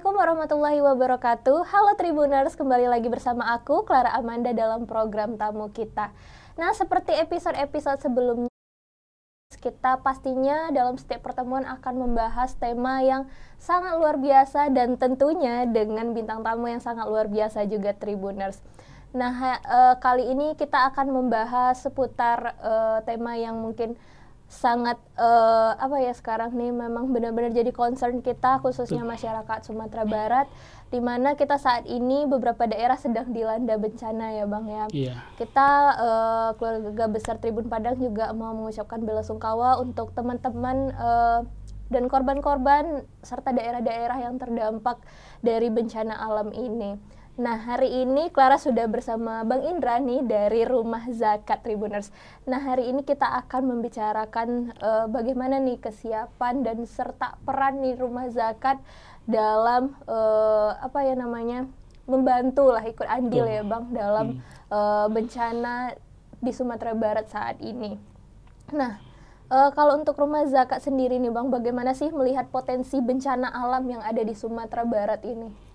Assalamualaikum warahmatullahi wabarakatuh. Halo Tribuners, kembali lagi bersama aku, Clara Amanda dalam program tamu kita. Nah, seperti episode-episode sebelumnya, kita pastinya dalam setiap pertemuan akan membahas tema yang sangat luar biasa dan tentunya dengan bintang tamu yang sangat luar biasa juga Tribuners. Nah, kali ini kita akan membahas seputar tema yang mungkin sangat sekarang nih memang benar-benar jadi concern kita, khususnya masyarakat Sumatera Barat, di mana kita saat ini beberapa daerah sedang dilanda bencana ya Bang ya. Iya. Kita keluarga besar Tribun Padang juga mau mengucapkan belasungkawa untuk teman-teman dan korban-korban serta daerah-daerah yang terdampak dari bencana alam ini. Nah, hari ini Clara sudah bersama Bang Indra nih dari Rumah Zakat Tribuners. Nah, hari ini kita akan membicarakan bagaimana nih kesiapan dan serta peran nih Rumah Zakat dalam membantu lah, ikut andil ya Bang dalam bencana di Sumatera Barat saat ini. Nah, kalau untuk Rumah Zakat sendiri nih Bang, bagaimana sih melihat potensi bencana alam yang ada di Sumatera Barat ini?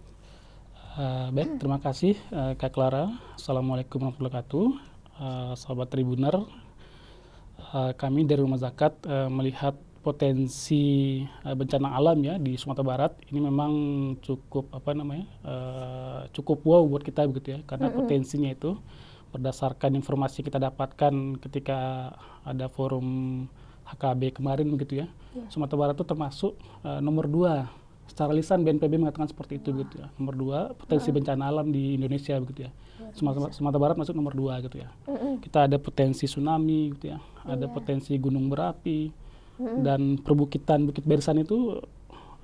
Baik, terima kasih Kak Clara. Assalamualaikum warahmatullahi wabarakatuh. Sahabat Tribuner, kami dari Rumah Zakat melihat potensi bencana alam ya di Sumatera Barat ini memang cukup cukup wow buat kita begitu ya, karena potensinya itu berdasarkan informasi yang kita dapatkan ketika ada forum HKB kemarin begitu ya. Sumatera Barat itu termasuk nomor 2. Secara lisan BNPB mengatakan seperti itu gitu ya. Nomor 2 potensi bencana alam di Indonesia begitu ya. Sumatera Barat masuk nomor 2 gitu ya. Kita ada potensi tsunami gitu ya. Ada potensi gunung berapi dan perbukitan Bukit Barisan itu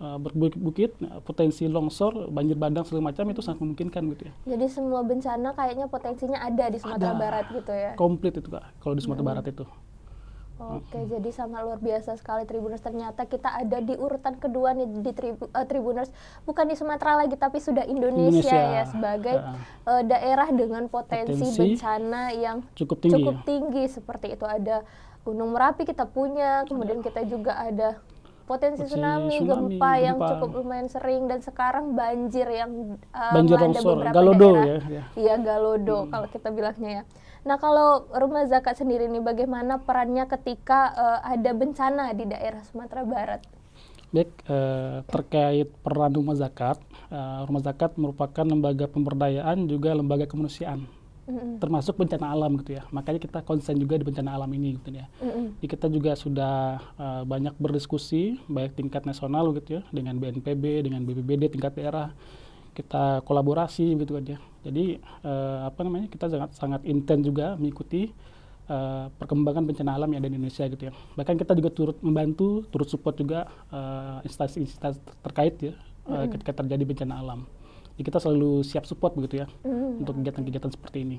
berbukit-bukit, potensi longsor, banjir bandang segala macam itu sangat memungkinkan gitu ya. Jadi semua bencana kayaknya potensinya ada di Sumatera Barat gitu ya. Komplit itu Kak kalau di Sumatera Barat itu. Oke, jadi sangat luar biasa sekali Tribuners. Ternyata kita ada di urutan kedua nih di Tribuners, bukan di Sumatera lagi tapi sudah Indonesia ya sebagai daerah dengan potensi bencana yang cukup tinggi seperti itu. Ada Gunung Merapi kita punya, kemudian kita juga ada potensi tsunami, gempa yang cukup lumayan sering, dan sekarang banjir yang banjir longsor, Galodo daerah. Iya, Galodo kalau kita bilangnya ya. Nah, kalau Rumah Zakat sendiri nih, bagaimana perannya ketika ada bencana di daerah Sumatera Barat? Baik, terkait peran Rumah Zakat merupakan lembaga pemberdayaan juga lembaga kemanusiaan, termasuk bencana alam gitu ya. Makanya kita konsen juga di bencana alam ini gitu ya. Jadi kita juga sudah banyak berdiskusi baik tingkat nasional gitu ya, dengan BNPB, dengan BPBD tingkat daerah. Kita kolaborasi gitu kan ya. Jadi kita sangat intens juga mengikuti perkembangan bencana alam yang ada di Indonesia gitu ya. Bahkan kita juga turut membantu, turut support juga instansi-instansi terkait ya ketika terjadi bencana alam. Jadi kita selalu siap support begitu ya untuk kegiatan-kegiatan seperti ini.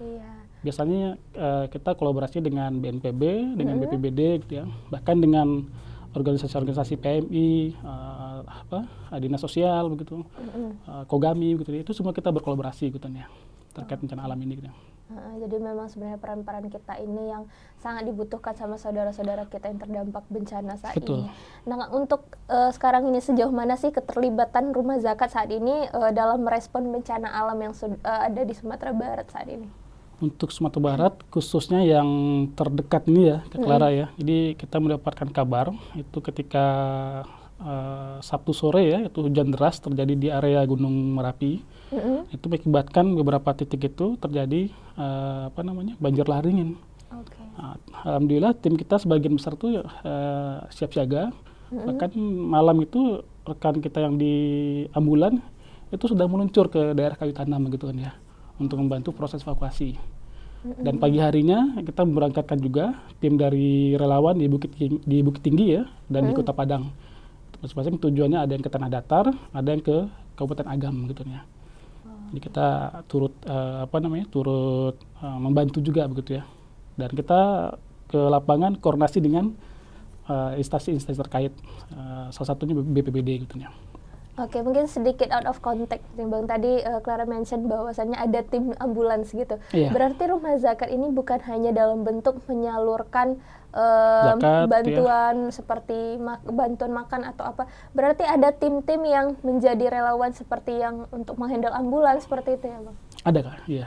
Iya. Biasanya kita kolaborasi dengan BNPB, dengan BPBD gitu ya. Bahkan dengan organisasi-organisasi PMI, Dinas Sosial begitu, Kogami begitu, itu semua kita berkolaborasi gitu ya terkait bencana alam ini gitu. Jadi memang sebenarnya peran-peran kita ini yang sangat dibutuhkan sama saudara-saudara kita yang terdampak bencana saat ini. Nah, untuk sekarang ini sejauh mana sih keterlibatan Rumah Zakat saat ini dalam merespon bencana alam yang ada di Sumatera Barat saat ini? Untuk Sumatera Barat khususnya yang terdekat ini ya, Kak Clara ya. Jadi kita mendapatkan kabar itu ketika Sabtu sore ya, itu hujan deras terjadi di area Gunung Merapi. Itu mengakibatkan beberapa titik itu terjadi banjir lahar dingin. Alhamdulillah tim kita sebagian besar itu siap siaga. Bahkan malam itu rekan kita yang di ambulan itu sudah meluncur ke daerah Kayu Tanam gitu kan ya, untuk membantu proses evakuasi. Dan pagi harinya kita memberangkatkan juga tim dari relawan di Bukit Tinggi ya, dan di Kota Padang. Masing-masing tujuannya ada yang ke Tanah Datar, ada yang ke Kabupaten Agam gitu ya. Jadi kita turut membantu juga begitu ya. Dan kita ke lapangan koordinasi dengan instansi-instansi terkait, salah satunya BPBD gitu ya. Oke, mungkin sedikit out of context nih Bang. Tadi Clara mention bahwasannya ada tim ambulans gitu. Iya. Berarti Rumah Zakat ini bukan hanya dalam bentuk menyalurkan Zakat, bantuan seperti bantuan makan atau apa. Berarti ada tim-tim yang menjadi relawan seperti yang untuk menghandle ambulans seperti itu ya Bang? Ada Kak, iya.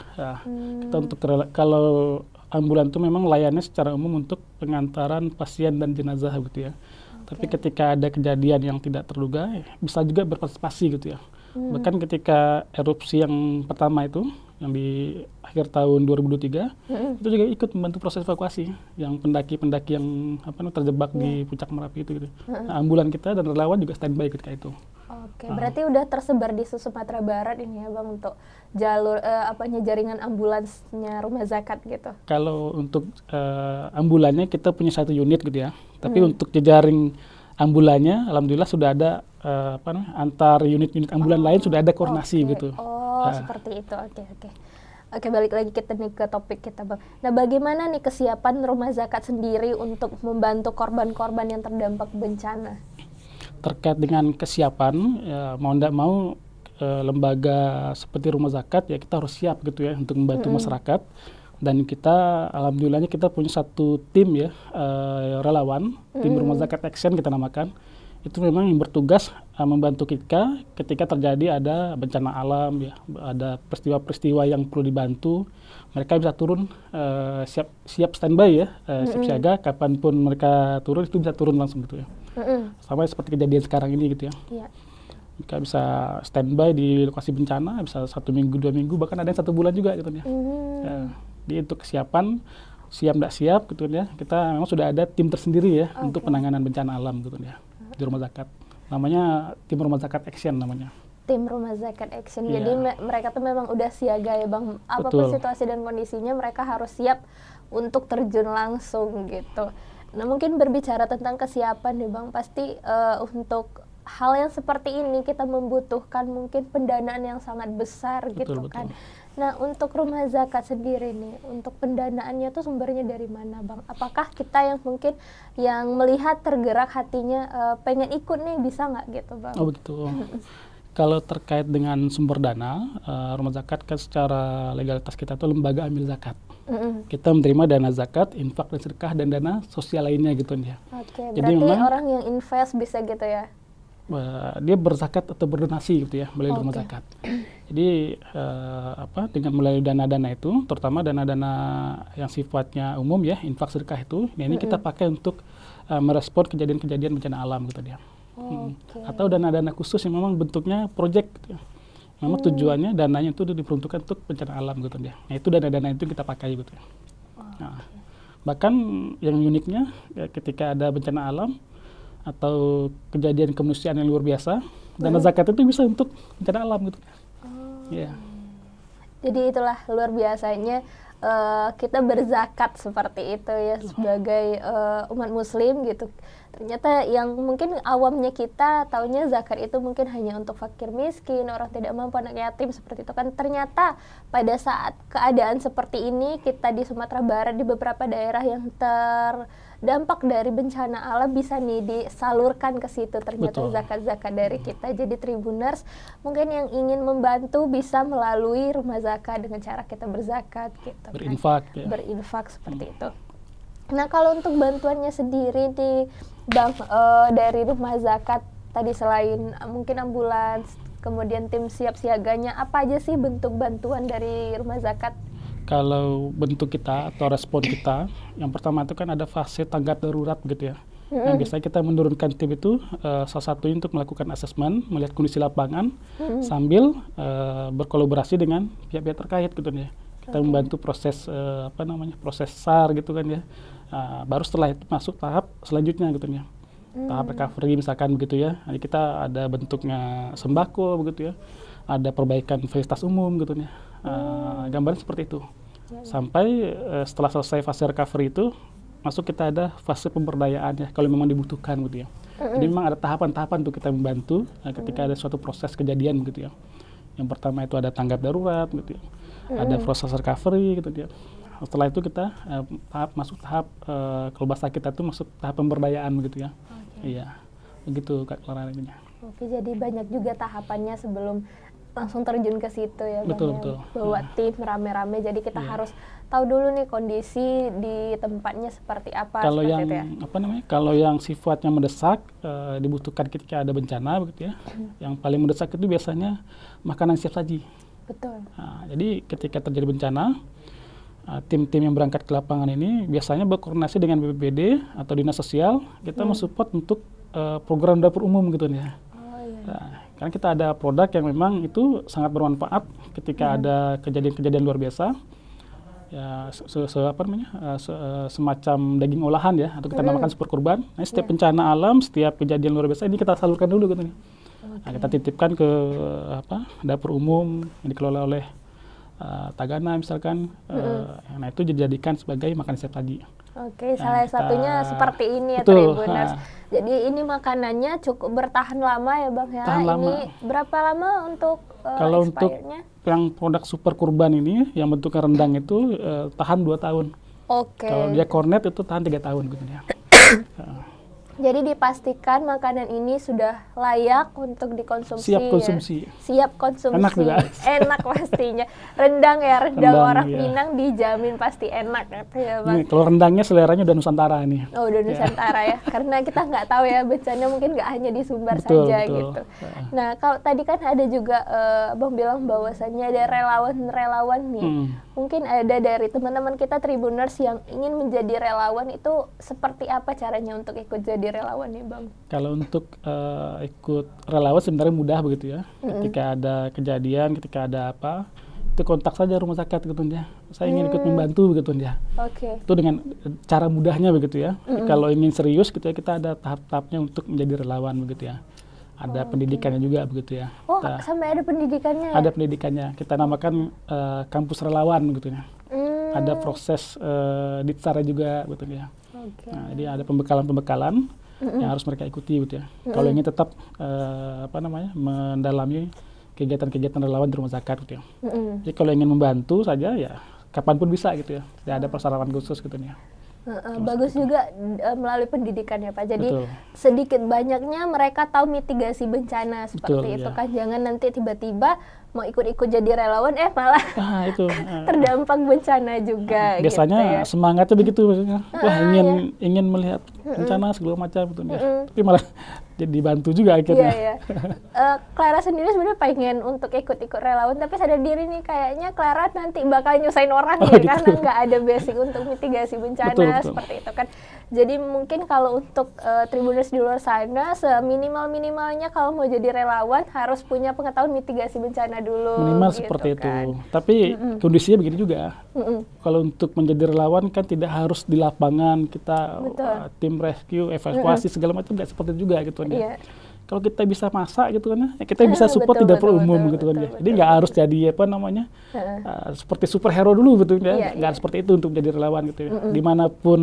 Kita untuk kalau ambulan itu memang layannya secara umum untuk pengantaran pasien dan jenazah gitu ya. Tapi ketika ada kejadian yang tidak terduga, bisa juga berpartisipasi gitu ya. Bahkan ketika erupsi yang pertama itu, yang di akhir tahun 2023, itu juga ikut membantu proses evakuasi yang pendaki-pendaki yang terjebak di puncak Merapi itu gitu. Nah, ambulan kita dan relawan juga standby ketika itu. Oke, berarti udah tersebar di Sumatera Barat ini ya Bang untuk jalur jaringan ambulansnya Rumah Zakat gitu. Kalau untuk ambulannya kita punya satu unit gitu ya. Tapi untuk jejaring ambulannya alhamdulillah sudah ada antar unit-unit ambulan lain sudah ada koordinasi gitu. Seperti itu. Oke, balik lagi kita nih ke topik kita Bang. Nah, bagaimana nih kesiapan Rumah Zakat sendiri untuk membantu korban-korban yang terdampak bencana? Terkait dengan kesiapan, ya, mau tidak mau lembaga seperti Rumah Zakat ya kita harus siap gitu ya untuk membantu masyarakat. Dan kita alhamdulillahnya kita punya satu tim ya relawan, tim Rumah Zakat Action kita namakan. Itu memang yang bertugas membantu kita ketika terjadi ada bencana alam ya, ada peristiwa-peristiwa yang perlu dibantu. Mereka bisa turun siap standby ya, siap siaga kapanpun mereka turun itu bisa turun langsung gitu ya. Sama seperti kejadian sekarang ini gitu ya. Mereka bisa standby di lokasi bencana bisa 1 minggu 2 minggu bahkan ada yang 1 bulan juga gitu ya. Jadi untuk kesiapan siap tidak siap gitu ya, kita memang sudah ada tim tersendiri ya untuk penanganan bencana alam gitu ya di Rumah Zakat. Namanya tim Rumah Zakat Action namanya. Tim Rumah Zakat Action. Jadi mereka tuh memang udah siaga ya Bang. Apapun situasi dan kondisinya mereka harus siap untuk terjun langsung gitu. Nah, mungkin berbicara tentang kesiapan nih Bang, pasti untuk hal yang seperti ini kita membutuhkan mungkin pendanaan yang sangat besar gitu kan. Nah, untuk Rumah Zakat sendiri nih, untuk pendanaannya tuh sumbernya dari mana Bang? Apakah kita yang mungkin yang melihat tergerak hatinya pengen ikut nih bisa nggak gitu Bang? Oh begitu. Kalau terkait dengan sumber dana, Rumah Zakat kan secara legalitas kita tuh lembaga amil zakat. Kita menerima dana zakat, infak dan sedekah dan dana sosial lainnya gitu ya. Oke, berarti memang, orang yang invest bisa gitu ya? Dia berzakat atau berdonasi gitu ya melalui Rumah Zakat. Jadi dengan melalui dana-dana itu, terutama dana-dana yang sifatnya umum ya, infak sedekah itu, ini kita pakai untuk merespon kejadian-kejadian bencana alam gitu ya. Atau dana-dana khusus yang memang bentuknya proyek gitu ya. Memang tujuannya dananya itu diperuntukkan untuk bencana alam gitu ya. Nah, itu dana-dana itu kita pakai gitu ya. Nah, bahkan yang uniknya ya, ketika ada bencana alam atau kejadian kemanusiaan yang luar biasa, dana zakat itu bisa untuk bencana alam gitu. Jadi itulah luar biasanya kita berzakat seperti itu ya sebagai umat muslim gitu. Ternyata yang mungkin awamnya kita taunya zakat itu mungkin hanya untuk fakir miskin, orang tidak mampu, anak yatim seperti itu kan. Ternyata pada saat keadaan seperti ini kita di Sumatera Barat di beberapa daerah yang terdampak dari bencana alam bisa nih disalurkan ke situ ternyata zakat-zakat dari kita. Jadi Tribuners mungkin yang ingin membantu bisa melalui Rumah Zakat dengan cara kita berzakat gitu. Berinfak ya. Berinfak seperti itu. Nah, kalau untuk bantuannya sendiri di Bang dari Rumah Zakat tadi selain mungkin ambulans, kemudian tim siap siaganya, apa aja sih bentuk bantuan dari Rumah Zakat? Kalau bentuk kita atau respon kita, yang pertama itu kan ada fase tanggap darurat gitu ya. Yang biasanya kita menurunkan tim itu salah satunya untuk melakukan asesmen, melihat kondisi lapangan, sambil berkolaborasi dengan pihak-pihak terkait gitu ya. Kita membantu proses proses SAR gitu kan ya. Baru setelah itu masuk tahap selanjutnya gitu ya. Tahap recovery misalkan begitu ya. Jadi kita ada bentuknya sembako begitu ya. Ada perbaikan fasilitas umum gitu ya. Gambaran seperti itu. Sampai setelah selesai fase recovery itu masuk kita ada fase pemberdayaan ya kalau memang dibutuhkan gitu ya. Jadi memang ada tahapan-tahapan untuk kita membantu ketika ada suatu proses kejadian gitu ya. Yang pertama itu ada tanggap darurat gitu ya. Ada proses recovery gitu ya. Setelah itu kita masuk tahap kalau bahasa kita tuh masuk tahap pemberdayaan gitu ya. Iya. Begitu Kak Clara ini. Oke, jadi banyak juga tahapannya sebelum langsung terjun ke situ ya Bang, Betul, ya. betul. Bawa tim rame-rame, jadi kita Iya. harus tahu dulu nih kondisi di tempatnya seperti apa, Kalau seperti yang itu ya. kalau yang sifatnya mendesak, dibutuhkan ketika ada bencana begitu ya. Yang paling mendesak itu biasanya makanan siap saji. Betul. Nah, jadi ketika terjadi bencana, tim-tim yang berangkat ke lapangan ini biasanya berkoordinasi dengan BPBD atau Dinas Sosial, kita mensupport untuk program dapur umum gitu ya. Oh iya. Nah, karena kita ada produk yang memang itu sangat bermanfaat ketika ada kejadian-kejadian luar biasa. Ya, semacam daging olahan ya, atau kita namakan super kurban. Nah, setiap bencana alam, setiap kejadian luar biasa ini kita salurkan dulu gitu nih. Nah, kita titipkan ke dapur umum yang dikelola oleh Tagana misalkan. Nah, itu dijadikan sebagai makan siap saji. Oke, salah satunya seperti ini ya Betul, Tribuners. Jadi ini makanannya cukup bertahan lama ya Bang ya. Tahan Ini lama. berapa lama untuk Kalau untuk expirednya? yang produk super kurban ini, yang bentuknya rendang itu tahan 2 tahun. Oke. Kalau dia cornet itu tahan 3 tahun gitu ya. Jadi dipastikan makanan ini sudah layak untuk dikonsumsi. Siap ya? konsumsi. Siap konsumsi. Enak juga. Enak pastinya. Rendang ya, rendang Rendang, orang iya. Minang dijamin pasti enak gitu ya Bang. Nih, kalau rendangnya seleranya udah Nusantara nih. Oh, udah Nusantara ya. Karena kita nggak tahu ya bencana mungkin nggak hanya di Sumbar Betul, saja betul. gitu. Nah, kalau tadi kan ada juga Bang bilang bahwasannya ada relawan-relawan nih. Mungkin ada dari teman-teman kita Tribuners yang ingin menjadi relawan, itu seperti apa caranya untuk ikut jadi relawan nih Bang? Kalau untuk ikut relawan sebenarnya mudah begitu ya. Ketika ada kejadian, ketika ada apa, itu kontak saja rumah sakit gitu ya. Saya ingin ikut membantu begitu ya. Oke. Itu dengan cara mudahnya begitu ya. Kalau ingin serius gitu ya, kita ada tahap-tahapnya untuk menjadi relawan begitu ya. Ada pendidikannya juga begitu ya. Oh, sampai ada pendidikannya ya? Ada pendidikannya. Kita namakan kampus relawan gitu ya. Ada proses ditsara juga gitu ya. Oke. Nah, jadi ada pembekalan-pembekalan yang harus mereka ikuti gitu ya. Kalau ingin tetap mendalami kegiatan-kegiatan relawan di rumah zakat gitu ya. Jadi kalau ingin membantu saja ya kapanpun bisa gitu ya. Tidak ada persyaratan khusus gitu ya. Bagus juga melalui pendidikan ya Pak. Jadi Betul. sedikit banyaknya mereka tahu mitigasi bencana seperti Betul, itu ya. kan. Jangan nanti tiba-tiba mau ikut-ikut jadi relawan malah Nah, itu terdampak bencana juga biasanya gitu ya. semangatnya begitu maksudnya. Wah, ingin melihat bencana segala macam gitu ya. Tapi malah jadi dibantu juga akhirnya. Iya, iya. Clara sendiri sebenarnya pengen untuk ikut-ikut relawan, tapi sadar diri nih kayaknya Clara nanti bakal nyusahin orang ya, gitu. karena nggak ada basic untuk mitigasi bencana Betul. seperti itu kan. Jadi mungkin kalau untuk Tribuners di luar sana, seminimal-minimalnya kalau mau jadi relawan harus punya pengetahuan mitigasi bencana dulu. Minimal gitu seperti itu. kan. Tapi kondisinya begini juga. Kalau untuk menjadi relawan kan tidak harus di lapangan kita tim rescue, evakuasi segala macam, nggak seperti itu juga gitu kan ya. Iya. Kalau kita bisa masak gitu kan ya, kita bisa support di dapur umum gitu kan ya. Jadi nggak harus jadi seperti superhero dulu gitu ya. Nggak seperti itu untuk menjadi relawan gitu ya. Dimanapun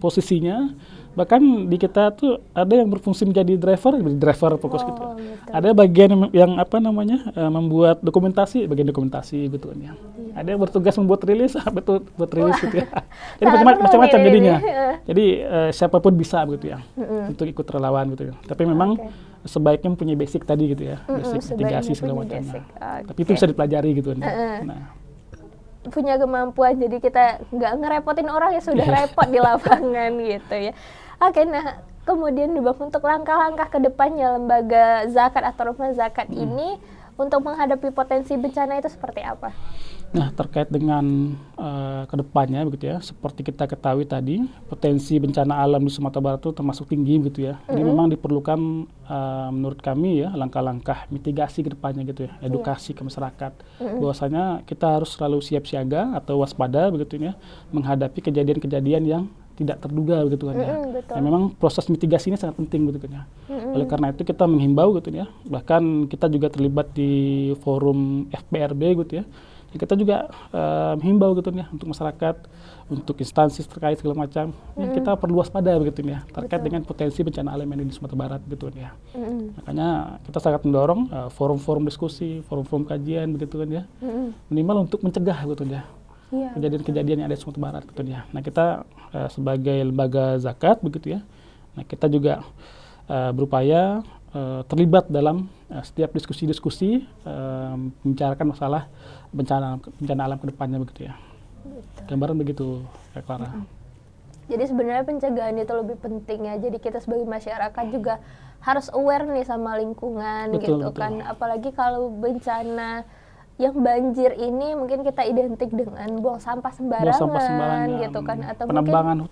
posisinya, bahkan di kita tuh ada yang berfungsi menjadi driver fokus gitu. Betul. Ada bagian yang membuat dokumentasi, bagian dokumentasi gitu kan ya. Ada yang bertugas membuat rilis, buat rilis gitu ya. Jadi macam-macam jadinya. Jadi siapapun bisa begitu ya untuk ikut relawan gitu ya. Tapi memang sebaiknya punya basic tadi gitu ya, basic mitigasi segala macam. Tapi itu bisa dipelajari gitu kan. Nah, punya kemampuan, jadi kita nggak ngerepotin orang ya sudah repot di lapangan gitu ya. Oke, nah kemudian Bang, untuk langkah-langkah ke depannya lembaga zakat atau rumah zakat ini untuk menghadapi potensi bencana itu seperti apa? Nah, terkait dengan kedepannya begitu ya, seperti kita ketahui tadi, potensi bencana alam di Sumatera Barat itu termasuk tinggi gitu ya. Jadi memang diperlukan menurut kami ya langkah-langkah mitigasi kedepannya gitu ya, edukasi ke masyarakat. Bahwasanya kita harus selalu siap siaga atau waspada begitu ya, menghadapi kejadian-kejadian yang tidak terduga begitu kan ya. Betul. Nah, memang proses mitigasinya sangat penting begitu kan ya. Oleh karena itu kita menghimbau gitu ya. Bahkan kita juga terlibat di forum FPRB gitu ya. Kita juga menghimbau gitu ya untuk masyarakat, untuk instansi terkait segala macam. Ya, kita perlu waspada begitu ya terkait dengan potensi bencana alam yang ada di Sumatera Barat gitu ya. Makanya kita sangat mendorong forum-forum diskusi, forum-forum kajian begitu kan ya. Minimal untuk mencegah gitu ya. Kejadian-kejadian yang ada di Sumatera Barat gitu ya. Nah, kita sebagai lembaga zakat begitu ya. Nah, kita juga berupaya terlibat dalam setiap diskusi-diskusi membicarakan masalah bencana alam ke depannya begitu ya. Gambaran begitu, Kak Clara. Jadi sebenarnya pencegahan itu lebih penting ya. Jadi kita sebagai masyarakat juga harus aware nih sama lingkungan gitu kan. Apalagi kalau bencana yang banjir ini mungkin kita identik dengan buang sampah sembarangan gitu kan, atau penambangan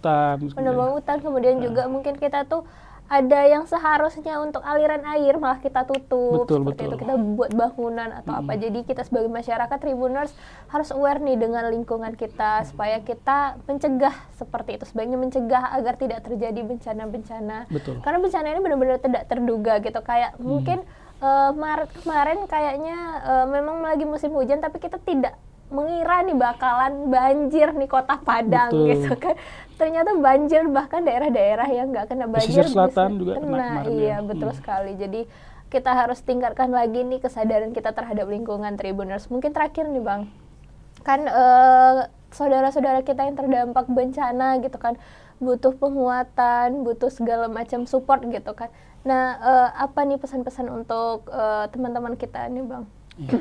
hutan, kemudian juga mungkin kita tuh ada yang seharusnya untuk aliran air malah kita tutup, seperti itu kita buat bangunan atau apa. Jadi kita sebagai masyarakat Tribuners harus aware nih dengan lingkungan kita supaya kita mencegah seperti itu, sebaiknya mencegah agar tidak terjadi bencana-bencana. Karena bencana ini benar-benar tidak terduga gitu, kayak mungkin Maret kemarin kayaknya memang lagi musim hujan tapi kita tidak mengira nih bakalan banjir nih kota Padang gitu kan. Ternyata banjir bahkan daerah-daerah yang nggak kena banjir pesisir selatan juga kena. Iya, betul sekali. Jadi kita harus tingkatkan lagi nih kesadaran kita terhadap lingkungan Tribuners. Mungkin terakhir nih Bang, kan saudara-saudara kita yang terdampak bencana gitu kan butuh penguatan, butuh segala macam support gitu kan. Nah, apa nih pesan-pesan untuk teman-teman kita nih Bang? Ya.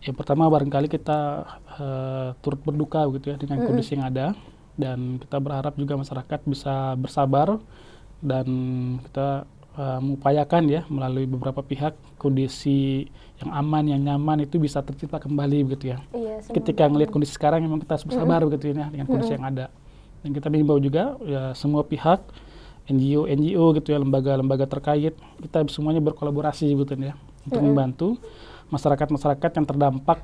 Yang pertama barangkali kita turut berduka gitu ya dengan kondisi yang ada, dan kita berharap juga masyarakat bisa bersabar dan kita mengupayakan ya melalui beberapa pihak kondisi yang aman, yang nyaman itu bisa tercipta kembali begitu ya. Ketika melihat kondisi sekarang memang kita harus bersabar begitu ya dengan kondisi yang ada. Dan kita mengimbau juga ya semua pihak, NGO gitu ya, lembaga-lembaga terkait, kita semuanya berkolaborasi sebetulnya ya untuk membantu masyarakat-masyarakat yang terdampak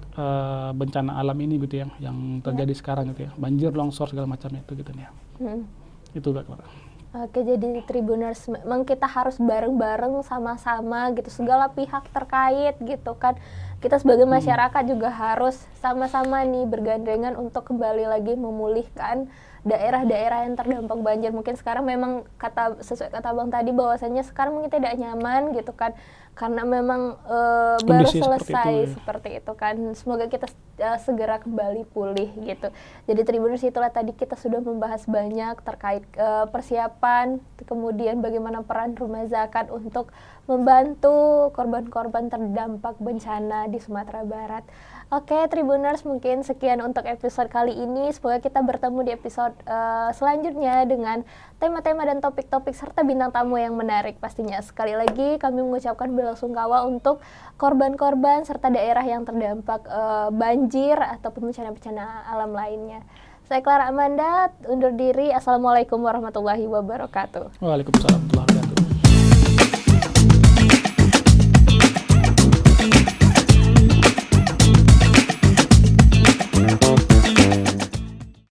bencana alam ini gitu ya, yang terjadi sekarang gitu ya, banjir, longsor segala macam itu gitu ya. Itu Kak Clara. Oke, jadi Tribuners memang kita harus bareng-bareng sama-sama gitu, segala pihak terkait gitu kan. Kita sebagai masyarakat juga harus sama-sama nih bergandengan untuk kembali lagi memulihkan daerah-daerah yang terdampak banjir. Mungkin sekarang memang sesuai kata Bang tadi bahwasanya sekarang mungkin tidak nyaman gitu kan, karena memang baru selesai seperti itu kan. Semoga kita segera kembali pulih gitu. Jadi Tribuners, itulah tadi kita sudah membahas banyak terkait persiapan, kemudian bagaimana peran Rumah Zakat untuk membantu korban-korban terdampak bencana di Sumatera Barat. Oke, Tribuners, mungkin sekian untuk episode kali ini. Semoga kita bertemu di episode selanjutnya dengan tema-tema dan topik-topik serta bintang tamu yang menarik pastinya. Sekali lagi kami mengucapkan belasungkawa untuk korban-korban serta daerah yang terdampak banjir ataupun bencana-bencana alam lainnya. Saya Clara Amanda, undur diri. Assalamualaikum warahmatullahi wabarakatuh. Waalaikumsalam warahmatullahi wabarakatuh.